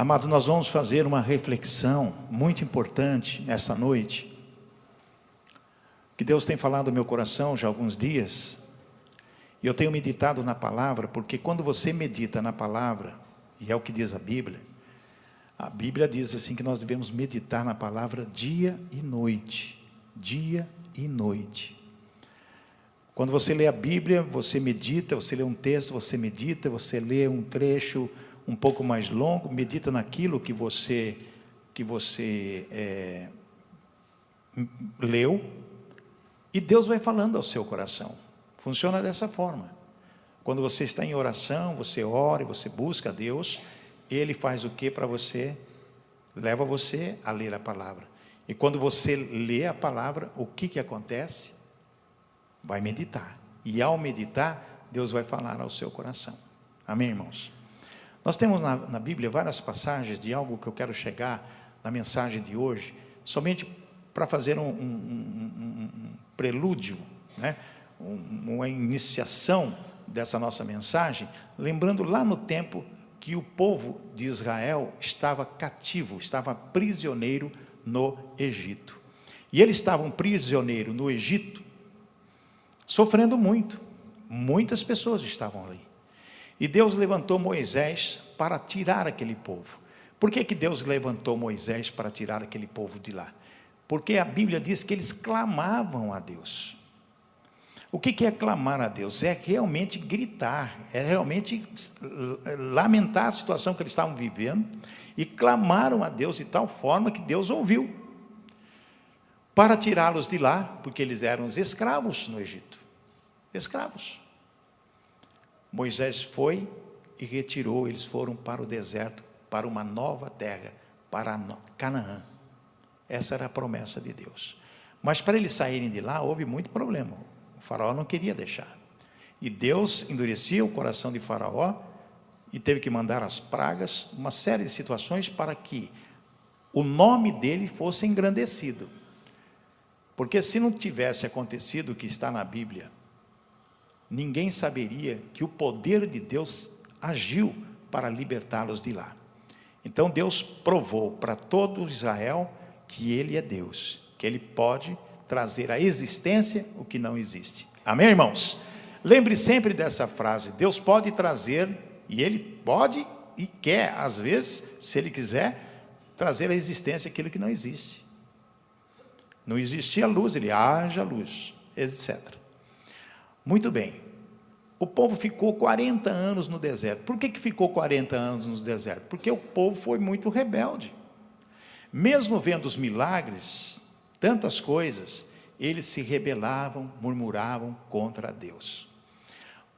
Amados, nós vamos fazer uma reflexão muito importante esta noite, que Deus tem falado no meu coração já há alguns dias, e eu tenho meditado na palavra, porque quando você medita na palavra, e é o que diz a Bíblia diz assim que nós devemos meditar na palavra dia e noite, dia e noite. Quando você lê a Bíblia, você medita, você lê um texto, você medita, você lê um trecho um pouco mais longo, medita naquilo que você leu, e Deus vai falando ao seu coração. Funciona dessa forma. Quando você está em oração, você ora, você busca a Deus, Ele faz o que para você? Leva você a ler a palavra. E quando você lê a palavra, o que acontece? Vai meditar. E ao meditar, Deus vai falar ao seu coração. Amém, irmãos? Nós temos na Bíblia várias passagens de algo que eu quero chegar na mensagem de hoje, somente para fazer um prelúdio, né? Uma iniciação dessa nossa mensagem, lembrando lá no tempo que o povo de Israel estava cativo, estava prisioneiro no Egito. E eles estavam prisioneiros no Egito, sofrendo muito. Muitas pessoas estavam ali. E Deus levantou Moisés para tirar aquele povo. Por que Deus levantou Moisés para tirar aquele povo de lá? Porque a Bíblia diz que eles clamavam a Deus. O que é clamar a Deus? É realmente gritar, é realmente lamentar a situação que eles estavam vivendo, e clamaram a Deus de tal forma que Deus ouviu, para tirá-los de lá, porque eles eram os escravos no Egito. Escravos. Moisés foi e retirou, eles foram para o deserto, para uma nova terra, para Canaã. Essa era a promessa de Deus. Mas para eles saírem de lá, houve muito problema. O faraó não queria deixar. E Deus endurecia o coração de Faraó, e teve que mandar as pragas, uma série de situações para que o nome dele fosse engrandecido. Porque se não tivesse acontecido o que está na Bíblia, ninguém saberia que o poder de Deus agiu para libertá-los de lá. Então Deus provou para todo Israel que Ele é Deus, que Ele pode trazer à existência o que não existe. Amém, irmãos? Lembre sempre dessa frase: Deus pode trazer, e Ele pode e quer, às vezes, se Ele quiser, trazer à existência aquilo que não existe. Não existia luz, Ele haja luz, etc. Muito bem. O povo ficou 40 anos no deserto. Por que ficou 40 anos no deserto? Porque o povo foi muito rebelde. Mesmo vendo os milagres, tantas coisas, eles se rebelavam, murmuravam contra Deus.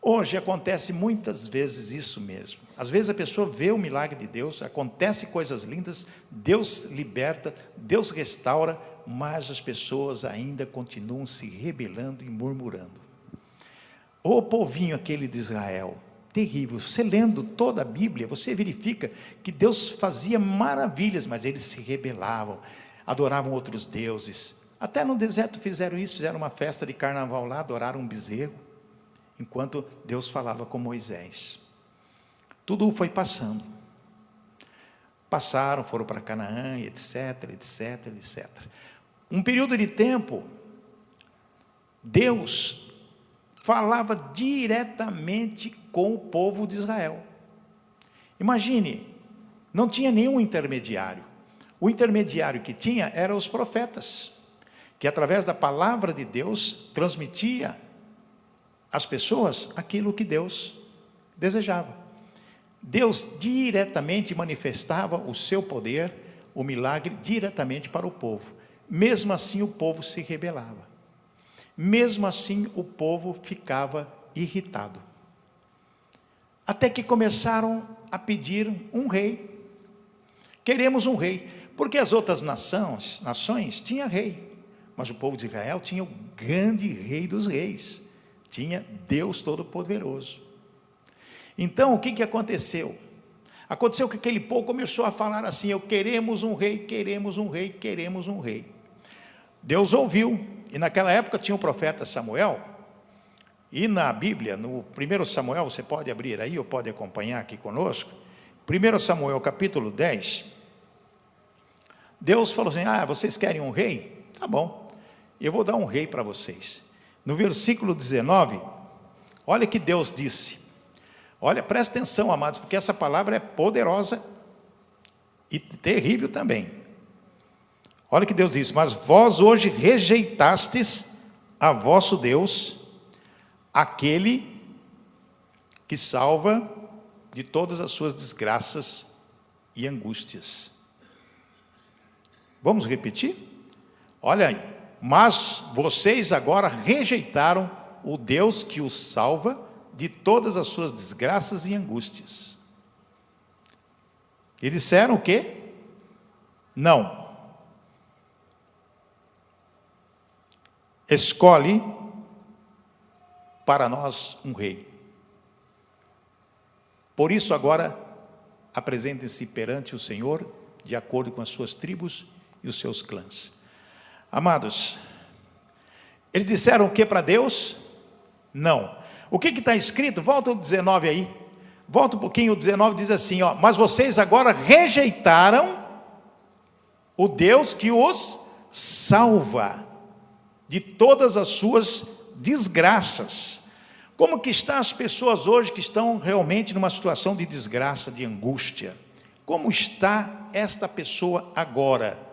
Hoje acontece muitas vezes isso mesmo. Às vezes a pessoa vê o milagre de Deus, acontece coisas lindas, Deus liberta, Deus restaura, mas as pessoas ainda continuam se rebelando e murmurando. O povinho aquele de Israel, terrível. Você lendo toda a Bíblia, você verifica que Deus fazia maravilhas, mas eles se rebelavam, adoravam outros deuses. Até no deserto fizeram isso, fizeram uma festa de carnaval lá, adoraram um bezerro, enquanto Deus falava com Moisés. Tudo foi passando. Passaram, foram para Canaã, etc, etc, etc. Um período de tempo, Deus falava diretamente com o povo de Israel. Imagine, não tinha nenhum intermediário. O intermediário que tinha eram os profetas, que através da palavra de Deus transmitia às pessoas aquilo que Deus desejava. Deus diretamente manifestava o seu poder, o milagre diretamente para o povo. Mesmo assim o povo se rebelava. Mesmo assim o povo ficava irritado. Até que começaram a pedir um rei. Queremos um rei. Porque as outras nações tinham rei. Mas o povo de Israel tinha o grande rei dos reis. Tinha Deus Todo-Poderoso. Então o que aconteceu? Aconteceu que aquele povo começou a falar assim: queremos um rei, queremos um rei, queremos um rei. Deus ouviu, e naquela época tinha o profeta Samuel, e na Bíblia, no 1 Samuel, você pode abrir aí, ou pode acompanhar aqui conosco, 1 Samuel capítulo 10, Deus falou assim: vocês querem um rei? Tá bom, eu vou dar um rei para vocês. No versículo 19, olha que Deus disse. Olha, presta atenção, amados, porque essa palavra é poderosa e terrível também. Olha que Deus disse: mas vós hoje rejeitastes a vosso Deus, aquele que salva de todas as suas desgraças e angústias. Vamos repetir? Olha aí. Mas vocês agora rejeitaram o Deus que os salva de todas as suas desgraças e angústias. E disseram o quê? Não. Escolhe para nós um rei. Por isso agora apresentem-se perante o Senhor de acordo com as suas tribos e os seus clãs. Amados, eles disseram o que para Deus? Não. O que está escrito? Volta o 19 aí. Volta um pouquinho, o 19 diz assim, mas vocês agora rejeitaram o Deus que os salva de todas as suas desgraças. Como que estão as pessoas hoje que estão realmente numa situação de desgraça, de angústia? Como está esta pessoa agora?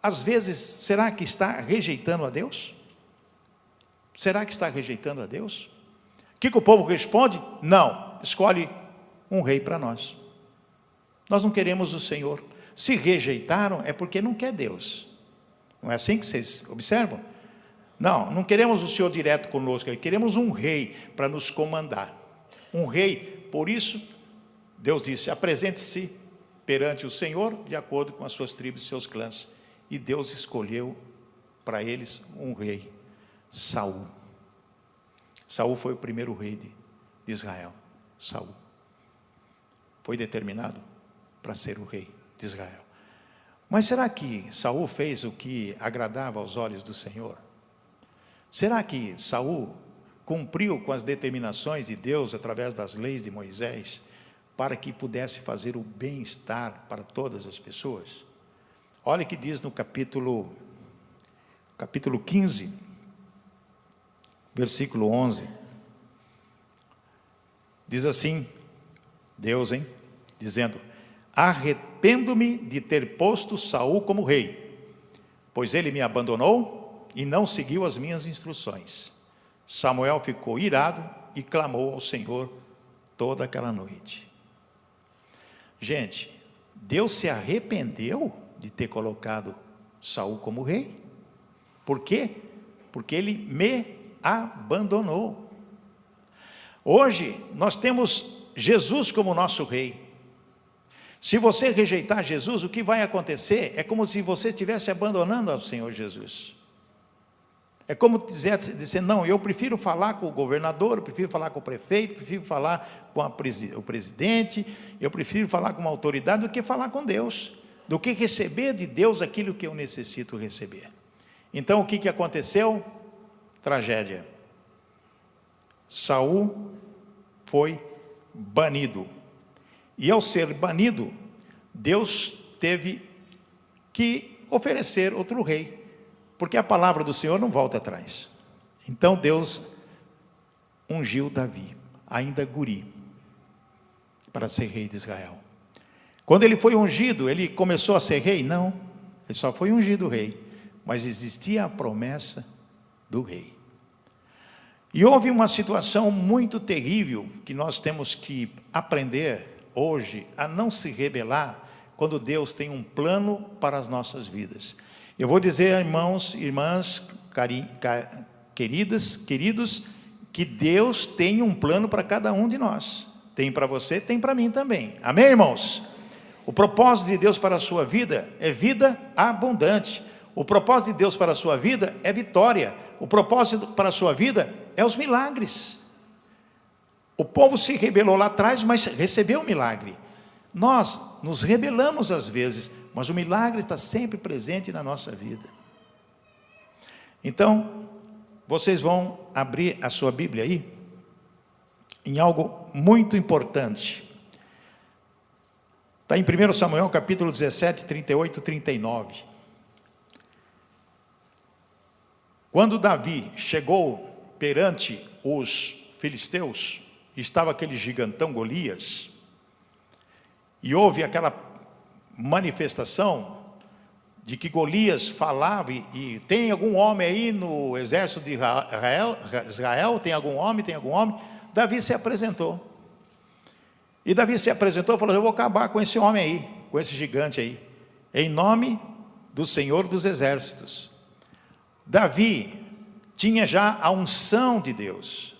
Às vezes, será que está rejeitando a Deus? Será que está rejeitando a Deus? O que o povo responde? Não, escolhe um rei para nós. Nós não queremos o Senhor. Se rejeitaram, é porque não quer Deus. Não é assim que vocês observam? Não queremos o Senhor direto conosco, queremos um rei para nos comandar. Um rei, por isso, Deus disse: apresente-se perante o Senhor de acordo com as suas tribos e seus clãs. E Deus escolheu para eles um rei, Saul. Saul foi o primeiro rei de Israel. Saul foi determinado para ser o rei de Israel. Mas será que Saul fez o que agradava aos olhos do Senhor? Será que Saul cumpriu com as determinações de Deus através das leis de Moisés para que pudesse fazer o bem-estar para todas as pessoas? Olha o que diz no capítulo 15, versículo 11. Diz assim, Deus, dizendo: arrependo-me de ter posto Saul como rei, pois ele me abandonou e não seguiu as minhas instruções. Samuel ficou irado e clamou ao Senhor toda aquela noite. Gente, Deus se arrependeu de ter colocado Saul como rei. Por quê? Porque ele me abandonou. Hoje nós temos Jesus como nosso rei. Se você rejeitar Jesus, o que vai acontecer? É como se você estivesse abandonando ao Senhor Jesus. É como dizer, não, eu prefiro falar com o governador, eu prefiro falar com o prefeito, eu prefiro falar com o presidente, eu prefiro falar com uma autoridade do que falar com Deus, do que receber de Deus aquilo que eu necessito receber. Então o que aconteceu? Tragédia. Saul foi banido. E ao ser banido, Deus teve que oferecer outro rei, porque a palavra do Senhor não volta atrás. Então Deus ungiu Davi, ainda guri, para ser rei de Israel. Quando ele foi ungido, ele começou a ser rei? Não, ele só foi ungido rei, mas existia a promessa do rei. E houve uma situação muito terrível, que nós temos que aprender hoje, a não se rebelar, quando Deus tem um plano para as nossas vidas. Eu vou dizer, irmãos, irmãs, queridos, que Deus tem um plano para cada um de nós. Tem para você, tem para mim também. Amém, irmãos? O propósito de Deus para a sua vida é vida abundante. O propósito de Deus para a sua vida é vitória. O propósito para a sua vida é os milagres. O povo se rebelou lá atrás, mas recebeu o milagre. Nós nos rebelamos às vezes, mas o milagre está sempre presente na nossa vida. Então, vocês vão abrir a sua Bíblia aí, em algo muito importante. Está em 1 Samuel capítulo 17, 38 e 39. Quando Davi chegou perante os filisteus, estava aquele gigantão Golias, e houve aquela manifestação de que Golias falava, e tem algum homem aí no exército de Israel? Tem algum homem? Tem algum homem? Davi se apresentou. E Davi se apresentou e falou: eu vou acabar com esse homem aí, com esse gigante aí, em nome do Senhor dos Exércitos. Davi tinha já a unção de Deus.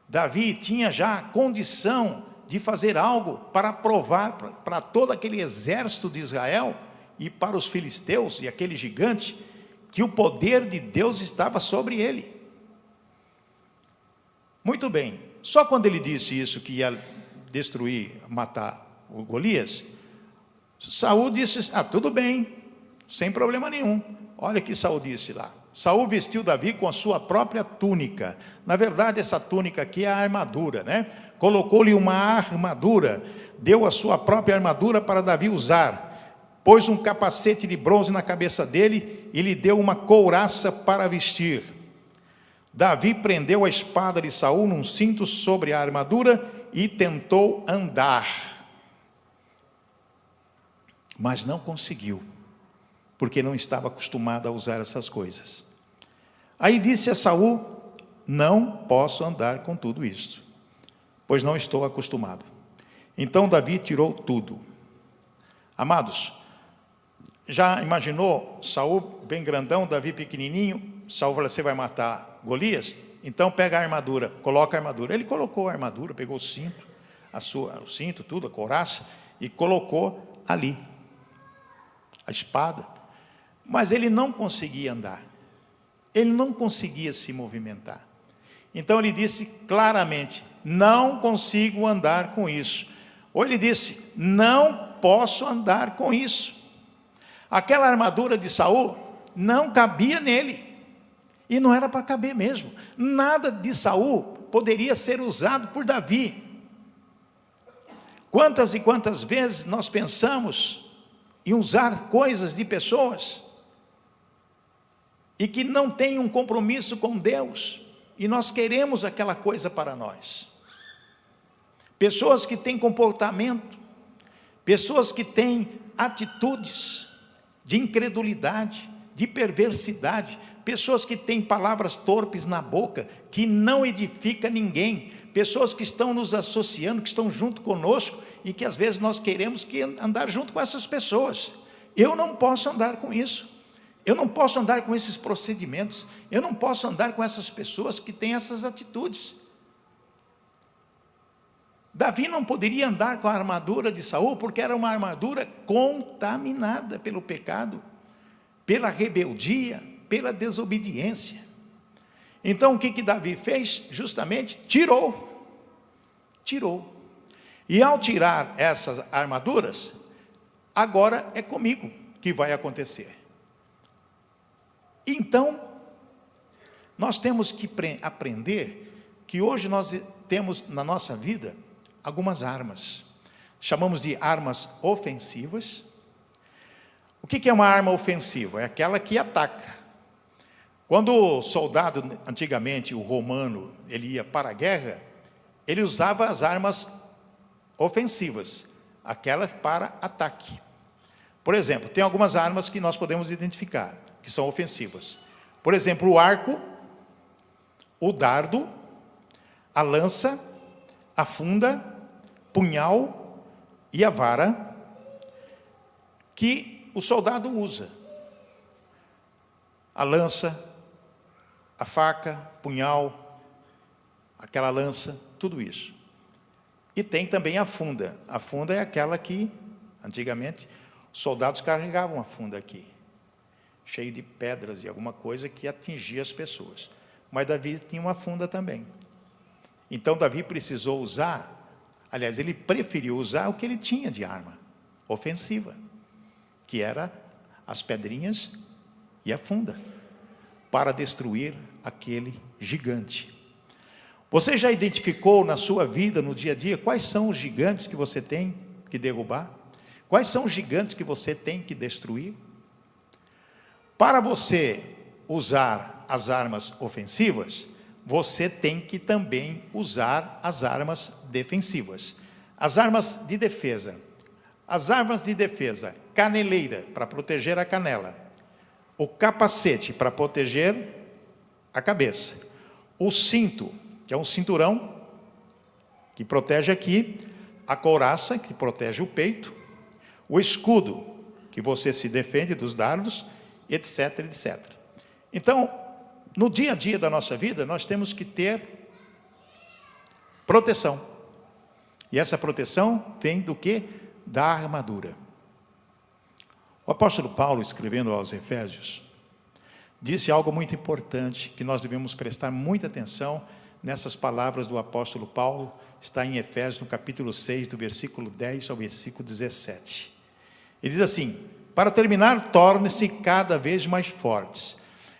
Davi tinha já a condição de fazer algo para provar para todo aquele exército de Israel e para os filisteus e aquele gigante, que o poder de Deus estava sobre ele. Muito bem, só quando ele disse isso, que ia destruir, matar o Golias, Saul disse: tudo bem, sem problema nenhum. Olha o que Saul disse lá. Saul vestiu Davi com a sua própria túnica. Na verdade, essa túnica aqui é a armadura, né? Colocou-lhe uma armadura, deu a sua própria armadura para Davi usar, pôs um capacete de bronze na cabeça dele e lhe deu uma couraça para vestir. Davi prendeu a espada de Saul num cinto sobre a armadura e tentou andar, mas não conseguiu, porque não estava acostumado a usar essas coisas. Aí disse a Saul: não posso andar com tudo isto, pois não estou acostumado. Então Davi tirou tudo. Amados, já imaginou Saul bem grandão, Davi pequenininho? Saul falou: você vai matar Golias? Então pega a armadura, coloca a armadura. Ele colocou a armadura, pegou o cinto, o cinto, tudo, a couraça, e colocou ali a espada. Mas ele não conseguia andar, ele não conseguia se movimentar. Então ele disse claramente: não consigo andar com isso. Ou ele disse: não posso andar com isso. Aquela armadura de Saul não cabia nele, e não era para caber mesmo. Nada de Saul poderia ser usado por Davi. Quantas e quantas vezes nós pensamos em usar coisas de pessoas e que não têm um compromisso com Deus, e nós queremos aquela coisa para nós. Pessoas que têm comportamento, pessoas que têm atitudes de incredulidade, de perversidade, pessoas que têm palavras torpes na boca, que não edifica ninguém, pessoas que estão nos associando, que estão junto conosco, e que às vezes nós queremos andar junto com essas pessoas. Eu não posso andar com isso, eu não posso andar com esses procedimentos, eu não posso andar com essas pessoas que têm essas atitudes. Davi não poderia andar com a armadura de Saul, porque era uma armadura contaminada pelo pecado, pela rebeldia, pela desobediência. Então o que Davi fez? Justamente tirou. E ao tirar essas armaduras, agora é comigo que vai acontecer. Então, nós temos que aprender que hoje nós temos na nossa vida algumas armas. Chamamos de armas ofensivas. O que é uma arma ofensiva? É aquela que ataca. Quando o soldado, antigamente o romano, ele ia para a guerra, ele usava as armas ofensivas, aquelas para ataque. Por exemplo, tem algumas armas que nós podemos identificar, que são ofensivas. Por exemplo, o arco, o dardo, a lança, a funda, punhal e a vara, que o soldado usa. A lança, a faca, punhal, aquela lança, tudo isso. E tem também a funda. A funda é aquela que, antigamente, os soldados carregavam a funda aqui, cheio de pedras e alguma coisa que atingia as pessoas. Mas Davi tinha uma funda também. Então Davi precisou usar, aliás, ele preferiu usar o que ele tinha de arma ofensiva, que era as pedrinhas e a funda, para destruir aquele gigante. Você já identificou na sua vida, no dia a dia, quais são os gigantes que você tem que derrubar? Quais são os gigantes que você tem que destruir? Para você usar as armas ofensivas, você tem que também usar as armas defensivas. As armas de defesa. As armas de defesa, caneleira, para proteger a canela. O capacete, para proteger a cabeça. O cinto, que é um cinturão, que protege aqui. A couraça, que protege o peito. O escudo, que você se defende dos dardos, etc, etc. Então, no dia a dia da nossa vida, nós temos que ter proteção. E essa proteção vem do quê? Da armadura. O apóstolo Paulo, escrevendo aos Efésios, disse algo muito importante, que nós devemos prestar muita atenção nessas palavras do apóstolo Paulo, está em Efésios, no capítulo 6, do versículo 10 ao versículo 17. Ele diz assim: para terminar, torne-se cada vez mais fortes.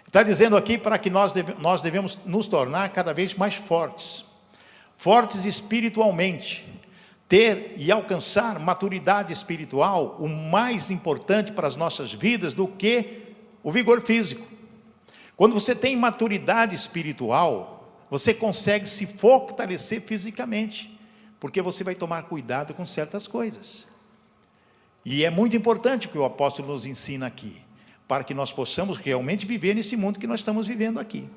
Está dizendo aqui para que nós devemos nos tornar cada vez mais fortes. Fortes espiritualmente. Ter e alcançar maturidade espiritual, o mais importante para as nossas vidas do que o vigor físico. Quando você tem maturidade espiritual, você consegue se fortalecer fisicamente, porque você vai tomar cuidado com certas coisas. E é muito importante o que o apóstolo nos ensina aqui, para que nós possamos realmente viver nesse mundo que nós estamos vivendo aqui.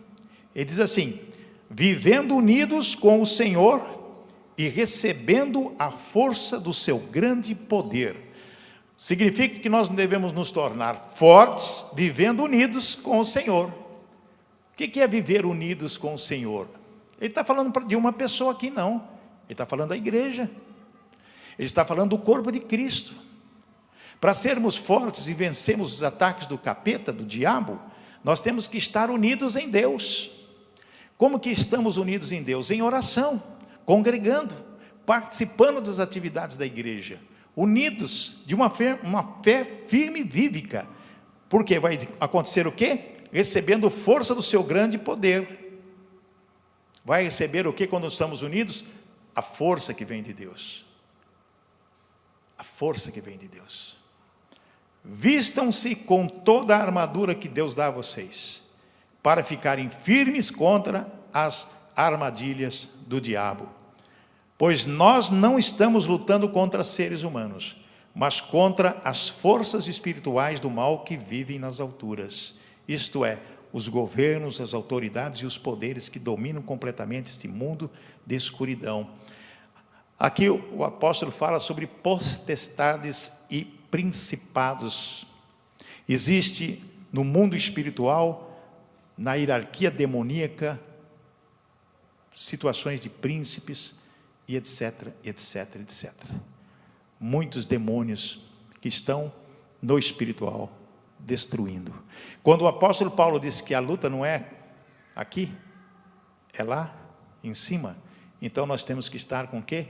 Ele diz assim: vivendo unidos com o Senhor e recebendo a força do seu grande poder. Significa que nós devemos nos tornar fortes, vivendo unidos com o Senhor. O que é viver unidos com o Senhor? Ele está falando de uma pessoa aqui, não. Ele está falando da igreja. Ele está falando do corpo de Cristo. Para sermos fortes e vencermos os ataques do capeta, do diabo, nós temos que estar unidos em Deus. Como que estamos unidos em Deus? Em oração, congregando, participando das atividades da igreja, unidos de uma fé firme e vívica. Porque vai acontecer o quê? Recebendo força do seu grande poder. Vai receber o quê quando estamos unidos? A força que vem de Deus. A força que vem de Deus. Vistam-se com toda a armadura que Deus dá a vocês, para ficarem firmes contra as armadilhas do diabo. Pois nós não estamos lutando contra seres humanos, mas contra as forças espirituais do mal que vivem nas alturas. Isto é, os governos, as autoridades e os poderes que dominam completamente este mundo de escuridão. Aqui o apóstolo fala sobre potestades e principados. Existe no mundo espiritual, na hierarquia demoníaca, situações de príncipes e etc, etc, etc. Muitos demônios que estão no espiritual destruindo. Quando o apóstolo Paulo disse que a luta não é aqui, é lá em cima, então nós temos que estar com o quê?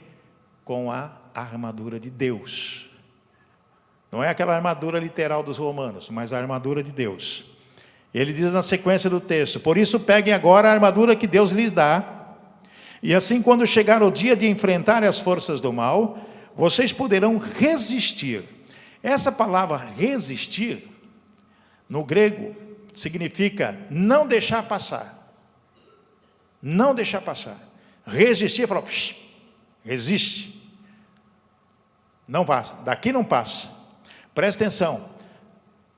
Com a armadura de Deus. Não é aquela armadura literal dos romanos, mas a armadura de Deus. Ele diz na sequência do texto: por isso peguem agora a armadura que Deus lhes dá, e assim quando chegar o dia de enfrentar as forças do mal, vocês poderão resistir. Essa palavra resistir, no grego, significa não deixar passar. Não deixar passar. Resistir, falou, resiste. Não passa, daqui não passa. Presta atenção,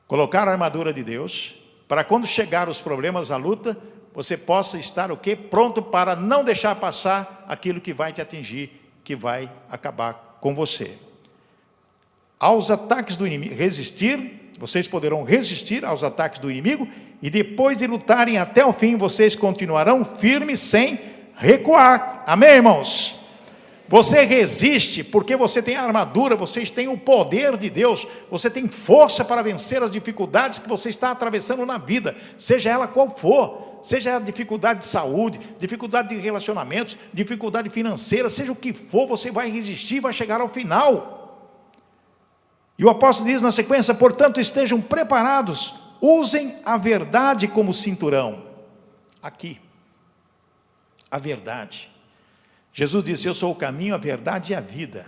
colocar a armadura de Deus, para quando chegar os problemas, a luta, você possa estar o quê? Pronto para não deixar passar aquilo que vai te atingir, que vai acabar com você. Aos ataques do inimigo, resistir, vocês poderão resistir aos ataques do inimigo, e depois de lutarem até o fim, vocês continuarão firmes sem recuar. Amém, irmãos? Você resiste porque você tem a armadura, vocês têm o poder de Deus, você tem força para vencer as dificuldades que você está atravessando na vida, seja ela qual for, seja a dificuldade de saúde, dificuldade de relacionamentos, dificuldade financeira, seja o que for, você vai resistir e vai chegar ao final. E o apóstolo diz na sequência: portanto estejam preparados, usem a verdade como cinturão. Aqui, a verdade. Jesus disse: eu sou o caminho, a verdade e a vida.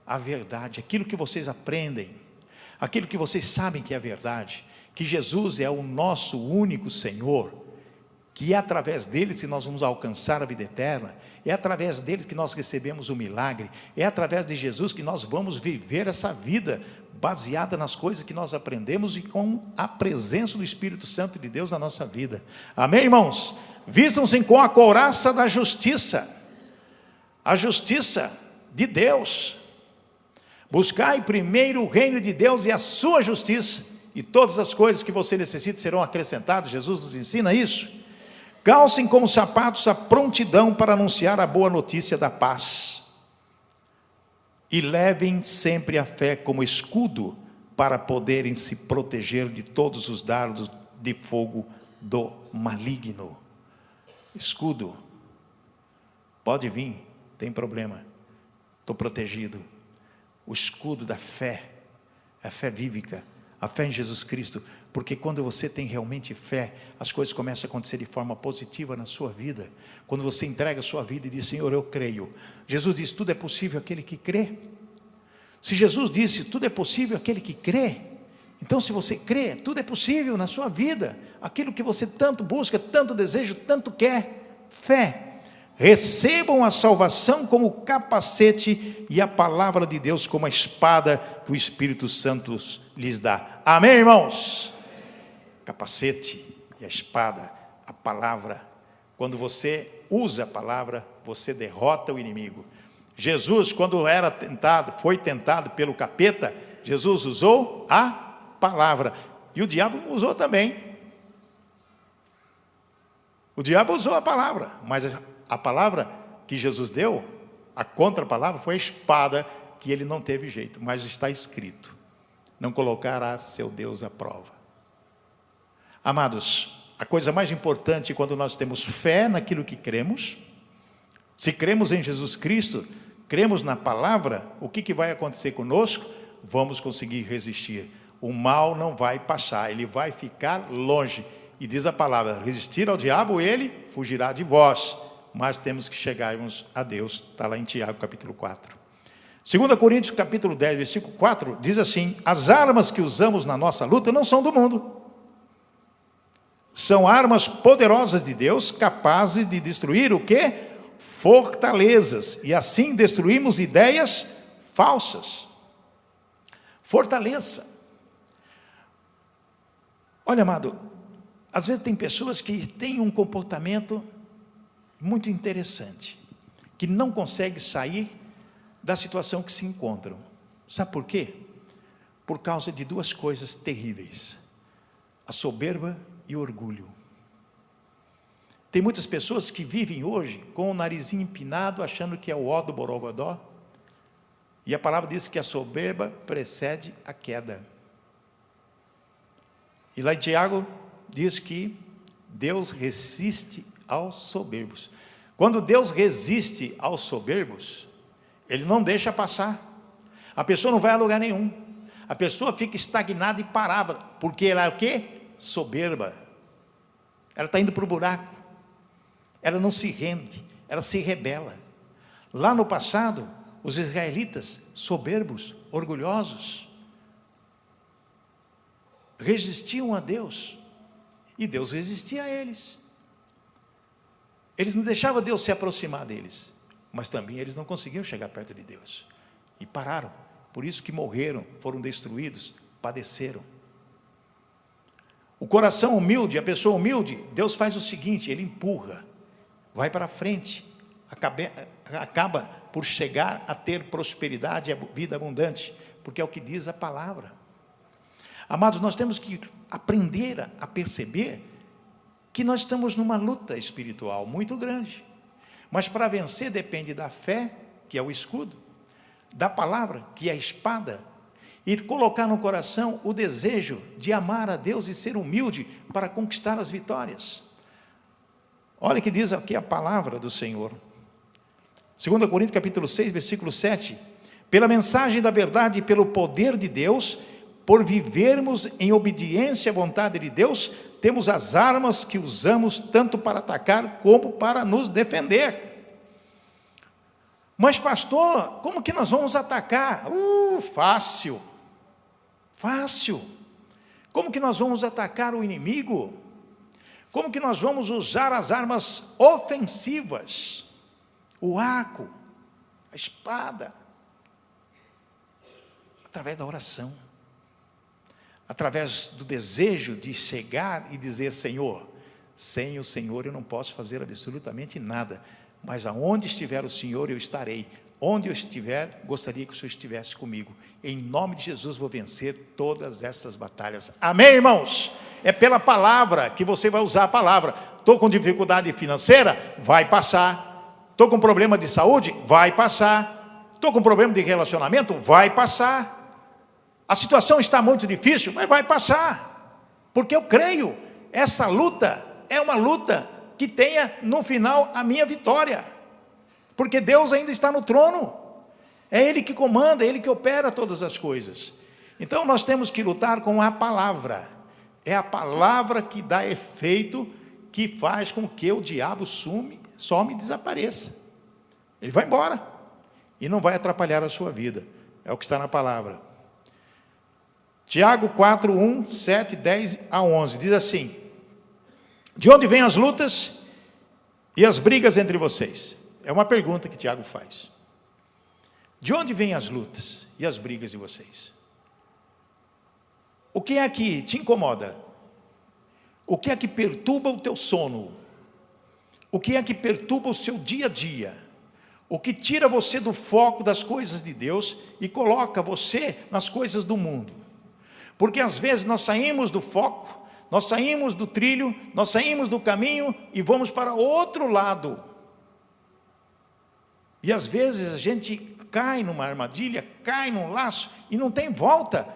a verdade, aquilo que vocês aprendem, aquilo que vocês sabem que é verdade, que Jesus é o nosso único Senhor, que é através dele que nós vamos alcançar a vida eterna, é através dele que nós recebemos o milagre, é através de Jesus que nós vamos viver essa vida baseada nas coisas que nós aprendemos e com a presença do Espírito Santo de Deus na nossa vida. Amém, irmãos? Vistam-se com a couraça da justiça, a justiça de Deus. Buscai primeiro o reino de Deus e a sua justiça, e todas as coisas que você necessita serão acrescentadas. Jesus nos ensina isso. Calcem como sapatos a prontidão para anunciar a boa notícia da paz, e levem sempre a fé como escudo, para poderem se proteger de todos os dardos de fogo do maligno. Escudo, pode vir, tem problema, estou protegido. O escudo da fé, a fé vívica, a fé em Jesus Cristo, porque quando você tem realmente fé, as coisas começam a acontecer de forma positiva na sua vida. Quando você entrega a sua vida e diz: Senhor, eu creio. Jesus diz: tudo é possível aquele que crê. Se Jesus disse: tudo é possível aquele que crê, então se você crê, tudo é possível na sua vida. Aquilo que você tanto busca, tanto deseja, tanto quer, fé. Recebam a salvação como capacete e a palavra de Deus como a espada que o Espírito Santo lhes dá. Amém, irmãos? Capacete e a espada, a palavra. Quando você usa a palavra, você derrota o inimigo. Jesus, quando foi tentado pelo capeta, Jesus usou a palavra. E o diabo usou também. O diabo usou a palavra, mas a palavra que Jesus deu, a contra-palavra, foi a espada, que ele não teve jeito, mas está escrito: não colocará seu Deus à prova. Amados, a coisa mais importante quando nós temos fé naquilo que cremos, se cremos em Jesus Cristo, cremos na palavra, o que vai acontecer conosco? Vamos conseguir resistir. O mal não vai passar, ele vai ficar longe. E diz a palavra: resistir ao diabo, ele fugirá de vós. Mas temos que chegarmos a Deus. Está lá em Tiago capítulo 4. 2 Coríntios capítulo 10, versículo 4, diz assim: as armas que usamos na nossa luta não são do mundo. São armas poderosas de Deus, capazes de destruir o quê? Fortalezas. E assim destruímos ideias falsas. Fortaleza. Olha, amado, às vezes tem pessoas que têm um comportamento muito interessante, que não consegue sair da situação que se encontram. Sabe por quê? Por causa de duas coisas terríveis: a soberba e o orgulho. Tem muitas pessoas que vivem hoje com o narizinho empinado, achando que é o ó do borogodó, e a palavra diz que a soberba precede a queda. E lá em Tiago diz que Deus resiste aos soberbos. Quando Deus resiste aos soberbos, ele não deixa passar. A pessoa não vai a lugar nenhum. A pessoa fica estagnada e parada, porque ela é o quê? Soberba. Ela está indo para o buraco. Ela não se rende, ela se rebela. Lá no passado, os israelitas, soberbos, orgulhosos, resistiam a Deus, e Deus resistia a eles. Eles não deixavam Deus se aproximar deles, mas também eles não conseguiam chegar perto de Deus, e pararam. Por isso que morreram, foram destruídos, padeceram. O coração humilde, a pessoa humilde, Deus faz o seguinte: ele empurra, vai para frente, acaba por chegar a ter prosperidade e vida abundante, porque é o que diz a palavra. Amados, nós temos que aprender a perceber que nós estamos numa luta espiritual muito grande, mas para vencer depende da fé, que é o escudo, da palavra, que é a espada, e colocar no coração o desejo de amar a Deus e ser humilde para conquistar as vitórias. Olha o que diz aqui a palavra do Senhor. 2 Coríntios capítulo 6, versículo 7. Pela mensagem da verdade e pelo poder de Deus, por vivermos em obediência à vontade de Deus, temos as armas que usamos tanto para atacar como para nos defender. Mas pastor, como que nós vamos atacar? Fácil. Fácil. Como que nós vamos atacar o inimigo? Como que nós vamos usar as armas ofensivas? O arco, a espada. Através da oração. Através do desejo de chegar e dizer: Senhor, sem o Senhor eu não posso fazer absolutamente nada. Mas aonde estiver o Senhor, eu estarei. Onde eu estiver, gostaria que o Senhor estivesse comigo. Em nome de Jesus, vou vencer todas essas batalhas. Amém, irmãos? É pela palavra que você vai usar a palavra. Estou com dificuldade financeira? Vai passar. Estou com problema de saúde? Vai passar. Estou com problema de relacionamento? Vai passar. A situação está muito difícil, mas vai passar. Porque eu creio, essa luta é uma luta que tenha no final a minha vitória, porque Deus ainda está no trono, é Ele que comanda, é Ele que opera todas as coisas. Então nós temos que lutar com a palavra, é a palavra que dá efeito, que faz com que o diabo some e desapareça, ele vai embora, e não vai atrapalhar a sua vida, é o que está na palavra. Tiago 4, 1, 7, 10 a 11, diz assim: de onde vêm as lutas e as brigas entre vocês? É uma pergunta que Tiago faz. De onde vêm as lutas e as brigas de vocês? O que é que te incomoda? O que é que perturba o teu sono? O que é que perturba o seu dia a dia? O que tira você do foco das coisas de Deus e coloca você nas coisas do mundo? Porque às vezes nós saímos do foco, nós saímos do trilho, nós saímos do caminho e vamos para outro lado. E às vezes a gente cai numa armadilha, cai num laço e não tem volta.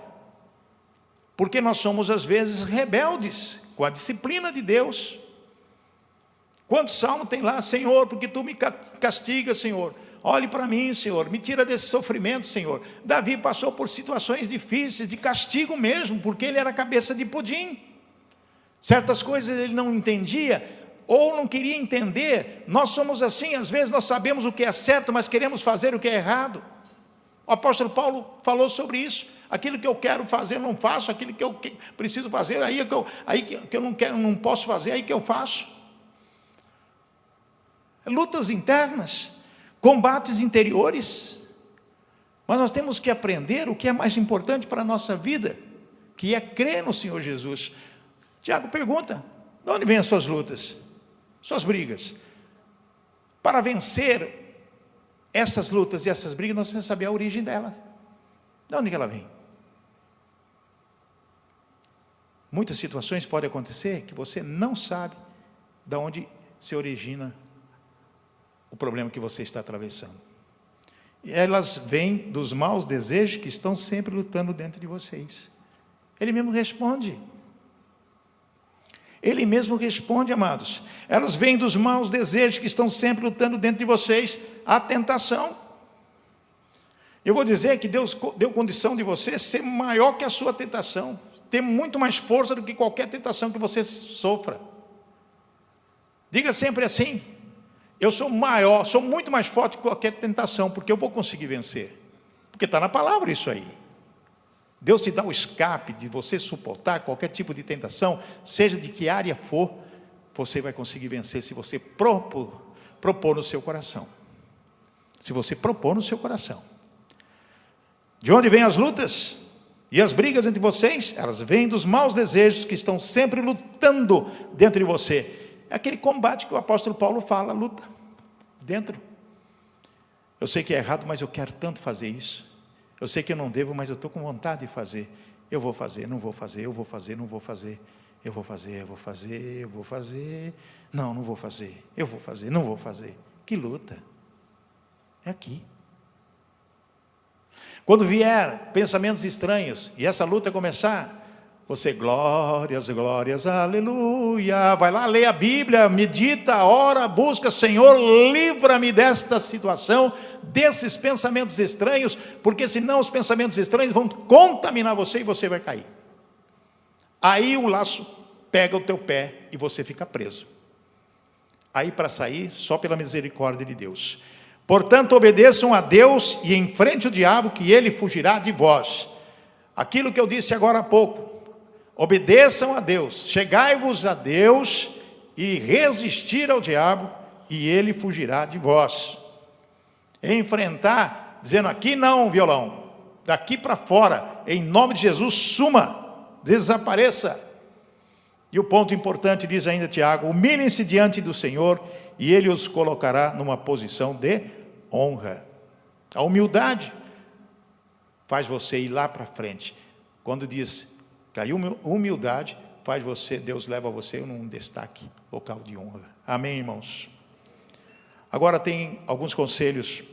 Porque nós somos às vezes rebeldes com a disciplina de Deus. Quantos salmos tem lá? Senhor, porque tu me castigas, Senhor. Olhe para mim, Senhor, me tira desse sofrimento, Senhor. Davi passou por situações difíceis, de castigo mesmo, porque ele era cabeça de pudim. Certas coisas ele não entendia, ou não queria entender. Nós somos assim, às vezes nós sabemos o que é certo, mas queremos fazer o que é errado. O apóstolo Paulo falou sobre isso. Aquilo que eu quero fazer, não faço. Aquilo que eu preciso fazer, aí que eu não quero, não posso fazer, aí que eu faço. Lutas internas, combates interiores. Mas nós temos que aprender o que é mais importante para a nossa vida, que é crer no Senhor Jesus. Tiago pergunta: de onde vêm as suas lutas, suas brigas? Para vencer essas lutas e essas brigas, nós temos que saber a origem delas. De onde que ela vem? Muitas situações podem acontecer que você não sabe de onde se origina o problema que você está atravessando. E elas vêm dos maus desejos que estão sempre lutando dentro de vocês. Ele mesmo responde. Ele mesmo responde, amados. Elas vêm dos maus desejos que estão sempre lutando dentro de vocês. A tentação. Eu vou dizer que Deus deu condição de você ser maior que a sua tentação. Ter muito mais força do que qualquer tentação que você sofra. Diga sempre assim: eu sou maior, sou muito mais forte que qualquer tentação, porque eu vou conseguir vencer. Porque está na palavra isso aí. Deus te dá o escape de você suportar qualquer tipo de tentação, seja de que área for, você vai conseguir vencer se você propor no seu coração. Se você propor no seu coração. De onde vêm as lutas e as brigas entre vocês? Elas vêm dos maus desejos que estão sempre lutando dentro de você. É aquele combate que o apóstolo Paulo fala, luta dentro. Eu sei que é errado, mas eu quero tanto fazer isso. Eu sei que eu não devo, mas eu estou com vontade de fazer. Eu vou fazer, não vou fazer, eu vou fazer, não vou fazer. Eu vou fazer, eu vou fazer, eu vou fazer. Não, não vou fazer. Eu vou fazer, não vou fazer. Que luta. É aqui. Quando vier pensamentos estranhos e essa luta começar, você, glórias, glórias, aleluia. Vai lá, lê a Bíblia, medita, ora, busca, Senhor, livra-me desta situação, desses pensamentos estranhos, porque senão os pensamentos estranhos vão contaminar você e você vai cair. Aí o laço pega o teu pé e você fica preso. Aí para sair, só pela misericórdia de Deus. Portanto, obedeçam a Deus e enfrente o diabo, que ele fugirá de vós. Aquilo que eu disse agora há pouco. Obedeçam a Deus, chegai-vos a Deus e resistir ao diabo, e ele fugirá de vós. Enfrentar, dizendo aqui não, violão, daqui para fora, em nome de Jesus, suma, desapareça. E o ponto importante, diz ainda Tiago, humilhem-se diante do Senhor, e ele os colocará numa posição de honra. A humildade faz você ir lá para frente. Quando diz que a humildade faz você, Deus leva você num destaque local de honra. Amém, irmãos? Agora tem alguns conselhos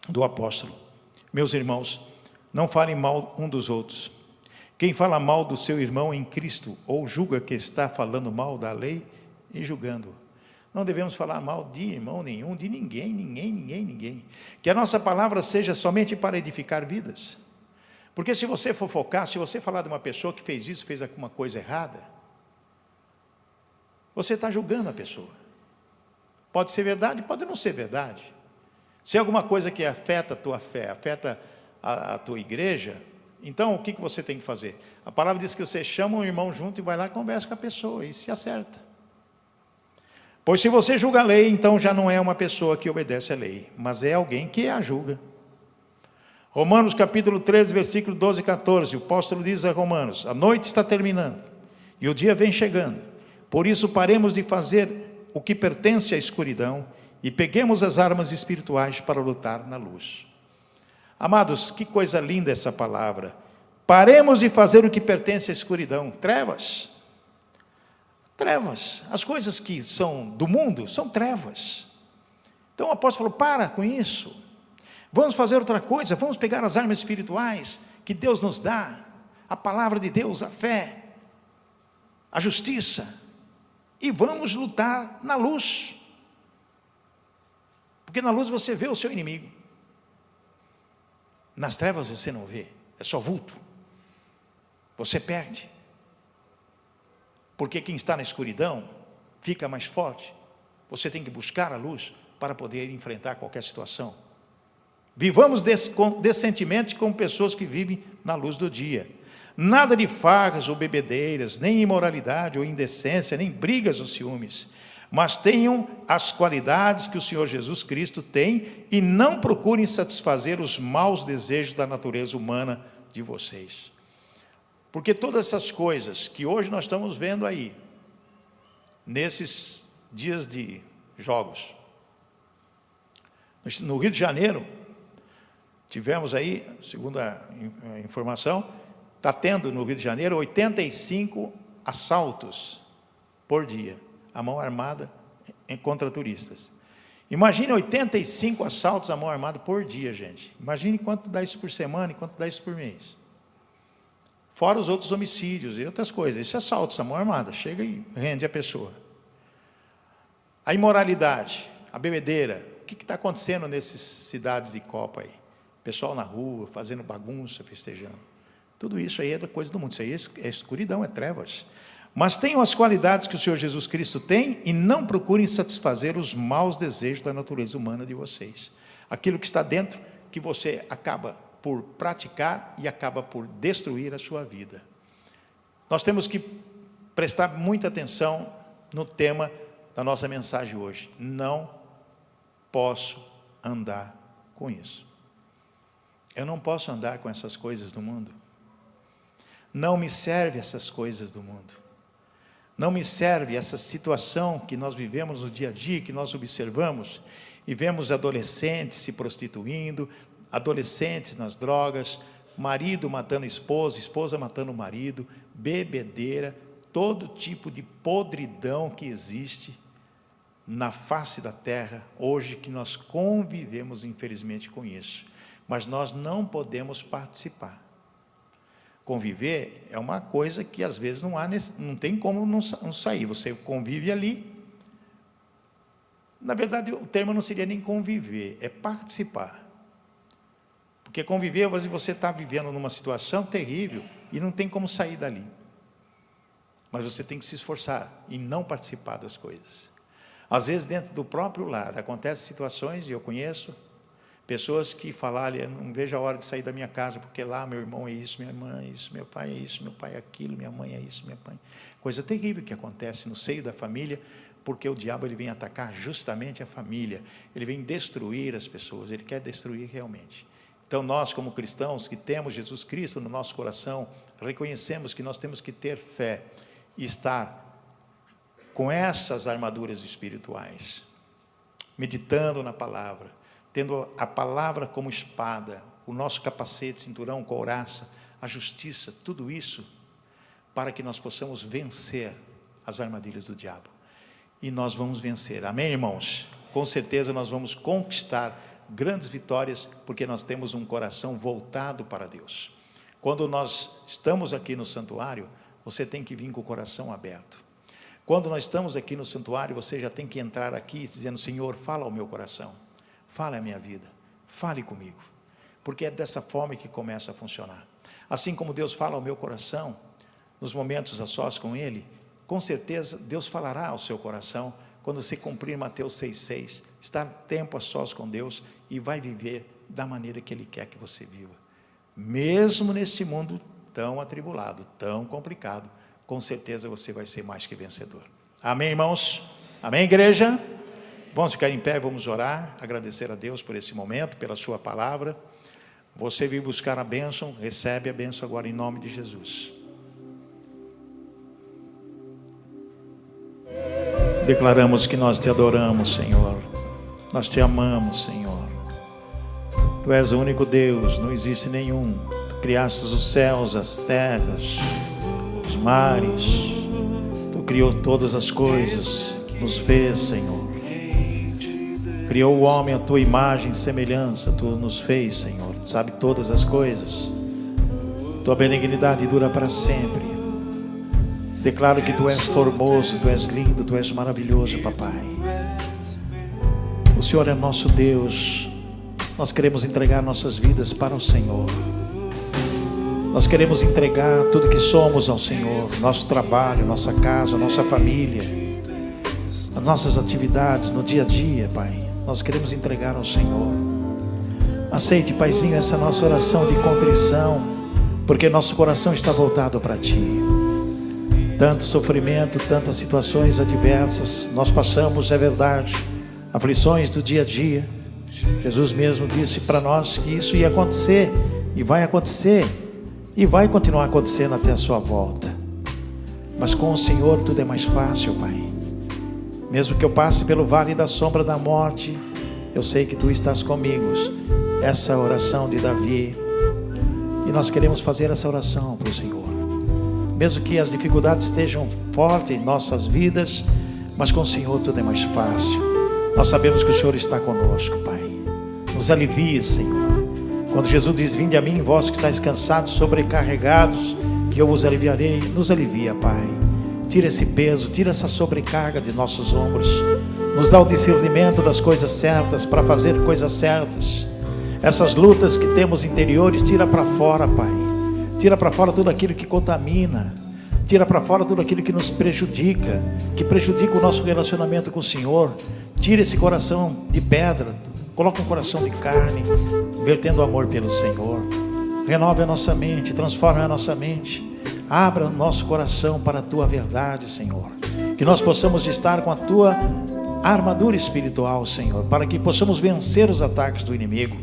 do apóstolo. Meus irmãos, não falem mal um dos outros. Quem fala mal do seu irmão em Cristo, ou julga que está falando mal da lei, e julgando. Não devemos falar mal de irmão nenhum, de ninguém. Que a nossa palavra seja somente para edificar vidas. Porque se você fofocar, se você falar de uma pessoa que fez isso, fez alguma coisa errada, você está julgando a pessoa. Pode ser verdade, pode não ser verdade. Se é alguma coisa que afeta a tua fé, afeta a tua igreja, então o que você tem que fazer? A palavra diz que você chama um irmão junto e vai lá e conversa com a pessoa e se acerta. Pois se você julga a lei, então já não é uma pessoa que obedece à lei, mas é alguém que a julga. Romanos capítulo 13, versículo 12 e 14, o apóstolo diz a Romanos: a noite está terminando e o dia vem chegando, por isso paremos de fazer o que pertence à escuridão e peguemos as armas espirituais para lutar na luz. Amados, que coisa linda essa palavra. Paremos de fazer o que pertence à escuridão, trevas. Trevas, as coisas que são do mundo são trevas. Então o apóstolo falou: para com isso, vamos fazer outra coisa, vamos pegar as armas espirituais que Deus nos dá, a palavra de Deus, a fé, a justiça, e vamos lutar na luz, porque na luz você vê o seu inimigo, nas trevas você não vê, é só vulto, você perde. Porque quem está na escuridão fica mais forte. Você tem que buscar a luz para poder enfrentar qualquer situação. Vivamos decentemente como pessoas que vivem na luz do dia. Nada de farras ou bebedeiras, nem imoralidade ou indecência, nem brigas ou ciúmes. Mas tenham as qualidades que o Senhor Jesus Cristo tem e não procurem satisfazer os maus desejos da natureza humana de vocês. Porque todas essas coisas que hoje nós estamos vendo aí, nesses dias de jogos, no Rio de Janeiro, tivemos aí, segundo a informação, está tendo no Rio de Janeiro 85 assaltos por dia, à mão armada contra turistas. Imagine 85 assaltos à mão armada por dia, gente. Imagine quanto dá isso por semana e quanto dá isso por mês. Fora os outros homicídios e outras coisas. Isso é assalto, a mão armada, chega e rende a pessoa. A imoralidade, a bebedeira, o que está acontecendo nessas cidades de Copa aí? Pessoal na rua, fazendo bagunça, festejando. Tudo isso aí é da coisa do mundo, isso aí é escuridão, é trevas. Mas tenham as qualidades que o Senhor Jesus Cristo tem e não procurem satisfazer os maus desejos da natureza humana de vocês. Aquilo que está dentro, que você acaba por praticar e acaba por destruir a sua vida. Nós temos que prestar muita atenção no tema da nossa mensagem hoje. Não posso andar com isso. Eu não posso andar com essas coisas do mundo. Não me serve essas coisas do mundo. Não me serve essa situação que nós vivemos no dia a dia, que nós observamos e vemos adolescentes se prostituindo, adolescentes nas drogas, marido matando esposa, esposa matando o marido, bebedeira, todo tipo de podridão que existe na face da terra, hoje que nós convivemos infelizmente com isso, mas nós não podemos participar. Conviver é uma coisa que às vezes não tem como não sair, você convive ali. Na verdade o termo não seria nem conviver, é participar. Porque conviver, você está vivendo numa situação terrível e não tem como sair dali. Mas você tem que se esforçar em não participar das coisas. Às vezes dentro do próprio lar acontecem situações, e eu conheço pessoas que falaram: eu não vejo a hora de sair da minha casa, porque lá meu irmão é isso, minha irmã é isso, meu pai é isso, meu pai é aquilo, minha mãe é isso, minha mãe... Coisa terrível que acontece no seio da família, porque o diabo ele vem atacar justamente a família, ele vem destruir as pessoas, ele quer destruir realmente. Então nós, como cristãos que temos Jesus Cristo no nosso coração, reconhecemos que nós temos que ter fé e estar com essas armaduras espirituais, meditando na palavra, tendo a palavra como espada, o nosso capacete, cinturão, couraça, a justiça, tudo isso, para que nós possamos vencer as armadilhas do diabo. E nós vamos vencer, amém, irmãos? Com certeza nós vamos conquistar grandes vitórias, porque nós temos um coração voltado para Deus. Quando nós estamos aqui no santuário, você tem que vir com o coração aberto. Quando nós estamos aqui no santuário, você já tem que entrar aqui dizendo: Senhor, fala ao meu coração, fala a minha vida, fale comigo, porque é dessa forma que começa a funcionar. Assim como Deus fala ao meu coração, nos momentos a sós com Ele, com certeza Deus falará ao seu coração, quando você cumprir Mateus 6,6, estar tempo a sós com Deus, e vai viver da maneira que Ele quer que você viva. Mesmo nesse mundo tão atribulado, tão complicado, com certeza você vai ser mais que vencedor. Amém, irmãos? Amém, igreja? Vamos ficar em pé, vamos orar, agradecer a Deus por esse momento, pela sua palavra. Você veio buscar a bênção, recebe a bênção agora em nome de Jesus. Declaramos que nós te adoramos, Senhor. Nós te amamos, Senhor. Tu és o único Deus, não existe nenhum. Tu criaste os céus, as terras, os mares. Tu criou todas as coisas, nos fez, Senhor. Criou o homem à tua imagem e semelhança, tu nos fez, Senhor. Tu sabe todas as coisas. Tua benignidade dura para sempre. Declaro que tu és formoso, tu és lindo, tu és maravilhoso, papai. O Senhor é nosso Deus. Nós queremos entregar nossas vidas para o Senhor. Nós queremos entregar tudo que somos ao Senhor. Nosso trabalho, nossa casa, nossa família, as nossas atividades no dia a dia, Pai. Nós queremos entregar ao Senhor. Aceite, Paizinho, essa nossa oração de contrição, porque nosso coração está voltado para Ti. Tanto sofrimento, tantas situações adversas nós passamos, é verdade, aflições do dia a dia. Jesus mesmo disse para nós que isso ia acontecer, e vai acontecer, e vai continuar acontecendo até a sua volta. Mas com o Senhor tudo é mais fácil, Pai. Mesmo que eu passe pelo vale da sombra da morte, eu sei que Tu estás comigo. Essa é a oração de Davi, e nós queremos fazer essa oração para o Senhor. Mesmo que as dificuldades estejam fortes em nossas vidas, mas com o Senhor tudo é mais fácil. Nós sabemos que o Senhor está conosco, Pai. Nos alivia, Senhor. Quando Jesus diz: vinde a mim, vós que estáis cansados, sobrecarregados, que eu vos aliviarei. Nos alivia, Pai. Tira esse peso, tira essa sobrecarga de nossos ombros. Nos dá o discernimento das coisas certas, para fazer coisas certas. Essas lutas que temos interiores, tira para fora, Pai. Tira para fora tudo aquilo que contamina. Tira para fora tudo aquilo que nos prejudica, que prejudica o nosso relacionamento com o Senhor. Tira esse coração de pedra, coloca um coração de carne, vertendo amor pelo Senhor. Renove a nossa mente, transforme a nossa mente. Abra o nosso coração para a Tua verdade, Senhor. Que nós possamos estar com a Tua armadura espiritual, Senhor, para que possamos vencer os ataques do inimigo.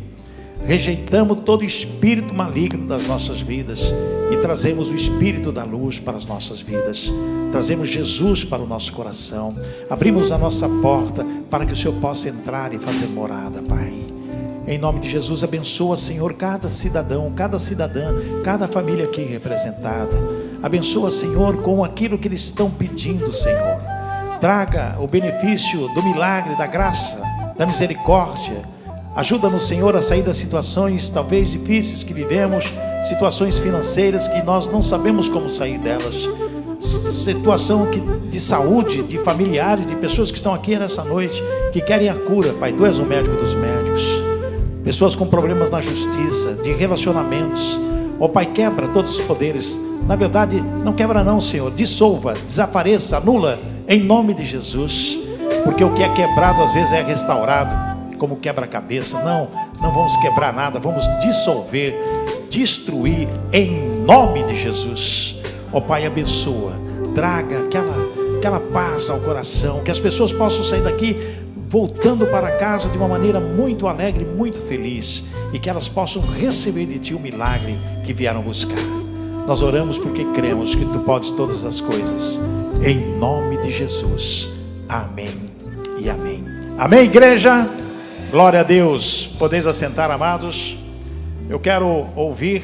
Rejeitamos todo espírito maligno das nossas vidas e trazemos o espírito da luz para as nossas vidas. Trazemos Jesus para o nosso coração. Abrimos a nossa porta para que o Senhor possa entrar e fazer morada, Pai. Em nome de Jesus, abençoa, Senhor, cada cidadão, cada cidadã, cada família aqui representada. Abençoa, Senhor, com aquilo que eles estão pedindo, Senhor. Traga o benefício do milagre, da graça, da misericórdia. Ajuda-nos, Senhor, a sair das situações talvez difíceis que vivemos, situações financeiras que nós não sabemos como sair delas, situação de saúde, de familiares, de pessoas que estão aqui nessa noite, que querem a cura, Pai. Tu és o médico dos médicos. Pessoas com problemas na justiça, de relacionamentos. Ó Pai, quebra todos os poderes. Na verdade, não quebra não, Senhor. Dissolva, desapareça, anula, em nome de Jesus. porque o que é quebrado às vezes é restaurado, como quebra-cabeça. Não vamos quebrar nada, vamos dissolver, destruir em nome de Jesus. Ó Pai, abençoa, traga aquela paz ao coração, que as pessoas possam sair daqui voltando para casa de uma maneira muito alegre, muito feliz, e que elas possam receber de Ti o milagre que vieram buscar. Nós oramos porque cremos que Tu podes todas as coisas, em nome de Jesus. Amém e amém. Amém, igreja? Glória a Deus. Podeis assentar, amados. Eu quero ouvir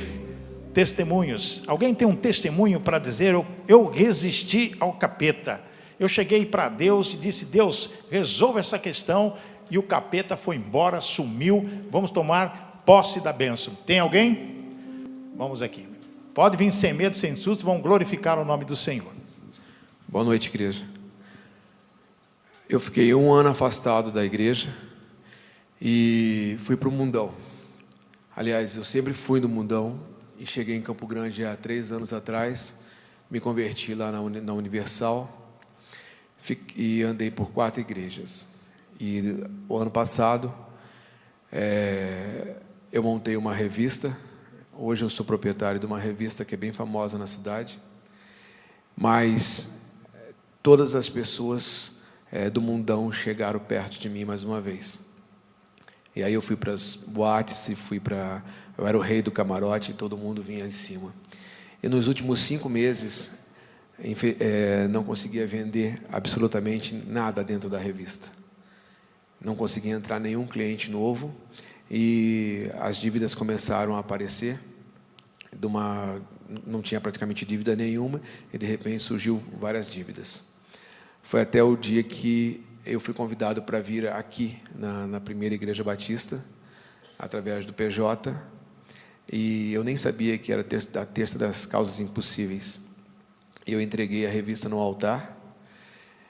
testemunhos. Alguém tem um testemunho para dizer? Eu resisti ao capeta. Eu cheguei para Deus e disse: Deus, resolva essa questão. E o capeta foi embora, sumiu. Vamos tomar posse da bênção. Tem alguém? Vamos aqui. Pode vir sem medo, sem susto. Vamos glorificar o nome do Senhor. Boa noite, igreja. Eu fiquei 1 ano afastado da igreja e fui para o mundão. Aliás, eu sempre fui no mundão e cheguei em Campo Grande há 3 anos atrás. Me converti lá na Universal e andei por 4 igrejas. E o ano passado eu montei uma revista. Hoje eu sou proprietário de uma revista que é bem famosa na cidade. Mas todas as pessoas do mundão chegaram perto de mim mais uma vez. E aí eu fui para as boates e eu era o rei do camarote e todo mundo vinha em cima. E nos últimos 5 meses não conseguia vender absolutamente nada dentro da revista. Não conseguia entrar nenhum cliente novo e as dívidas começaram a aparecer. Não tinha praticamente dívida nenhuma e de repente surgiu várias dívidas. Foi até o dia que eu fui convidado para vir aqui na primeira igreja batista, através do PJ, e eu nem sabia que era a terça das causas impossíveis. Eu entreguei a revista no altar,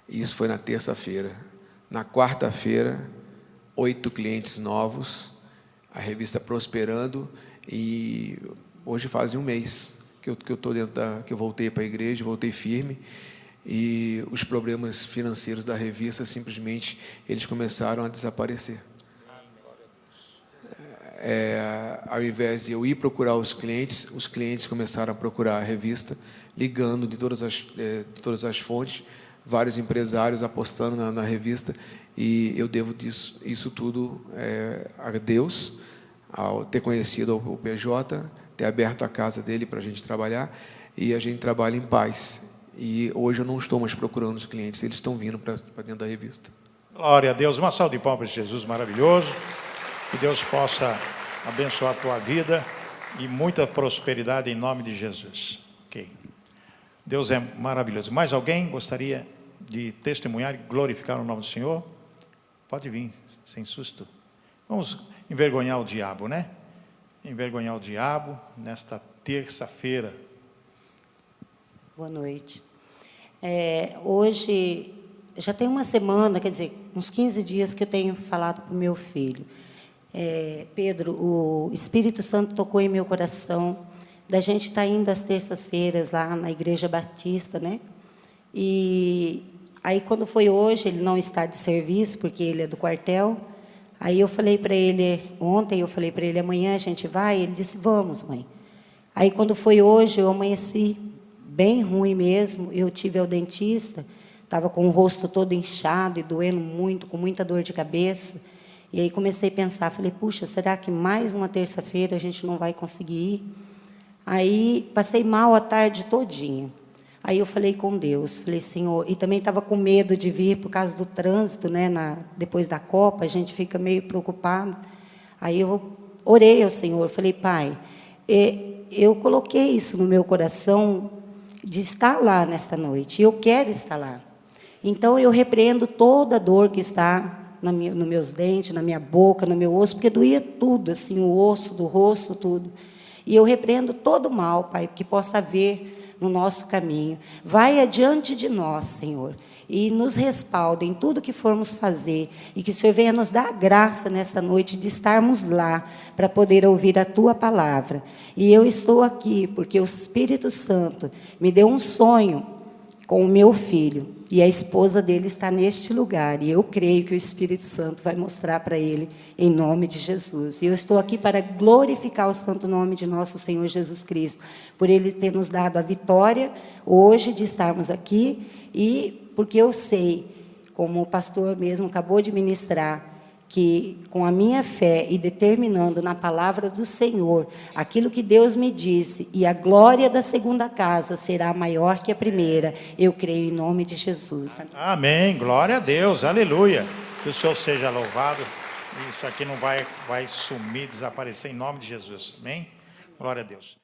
e isso foi na terça-feira. Na quarta-feira, 8 clientes novos, a revista prosperando, e hoje faz 1 mês que eu estou que eu voltei para a igreja, voltei firme. E os problemas financeiros da revista, simplesmente, eles começaram a desaparecer. Ao invés de eu ir procurar os clientes começaram a procurar a revista, ligando de todas as fontes, vários empresários apostando na revista, e eu devo isso tudo a Deus, ao ter conhecido o PJ, ter aberto a casa dele para a gente trabalhar, e a gente trabalha em paz. E hoje eu não estou mais procurando os clientes, eles estão vindo para dentro da revista. Glória a Deus, uma salva de palmas de Jesus maravilhoso. Que Deus possa abençoar a tua vida e muita prosperidade em nome de Jesus. Ok. Deus é maravilhoso. Mais alguém gostaria de testemunhar e glorificar o nome do Senhor? Pode vir, sem susto. Vamos envergonhar o diabo, né? Envergonhar o diabo nesta terça-feira. Boa noite. Hoje, já tem uma semana, quer dizer, uns 15 dias que eu tenho falado para o meu filho. Pedro, o Espírito Santo tocou em meu coração, da gente estar indo às terças-feiras lá na Igreja Batista, né? E aí, quando foi hoje, ele não está de serviço, porque ele é do quartel. Aí eu falei para ele, ontem eu falei para ele, amanhã a gente vai? Ele disse, vamos, mãe. Aí, quando foi hoje, eu amanheci bem ruim mesmo, eu tive ao dentista, estava com o rosto todo inchado e doendo muito, com muita dor de cabeça, e aí comecei a pensar, falei, puxa, será que mais uma terça-feira a gente não vai conseguir ir? Aí passei mal a tarde todinha, aí eu falei com Deus, falei, Senhor, e também estava com medo de vir por causa do trânsito, né, depois da Copa, a gente fica meio preocupado, aí eu orei ao Senhor, falei, Pai, eu coloquei isso no meu coração, de estar lá nesta noite, eu quero estar lá. Então, eu repreendo toda a dor que está nos meus dentes, na minha boca, no meu osso, porque doía tudo, assim, o osso do rosto, tudo. E eu repreendo todo o mal, Pai, que possa haver no nosso caminho. Vai adiante de nós, Senhor, e nos respalda em tudo que formos fazer, e que o Senhor venha nos dar a graça nesta noite de estarmos lá, para poder ouvir a Tua palavra. E eu estou aqui, porque o Espírito Santo me deu um sonho, com o meu filho. E a esposa dele está neste lugar. E eu creio que o Espírito Santo vai mostrar para ele, em nome de Jesus. E eu estou aqui para glorificar o santo nome de nosso Senhor Jesus Cristo, por Ele ter nos dado a vitória hoje de estarmos aqui, e porque eu sei, como o pastor mesmo acabou de ministrar, que com a minha fé e determinando na palavra do Senhor aquilo que Deus me disse, e a glória da segunda casa será maior que a primeira, eu creio em nome de Jesus. Amém, glória a Deus, aleluia. Que o Senhor seja louvado. Isso aqui não vai sumir, desaparecer em nome de Jesus. Amém? Glória a Deus.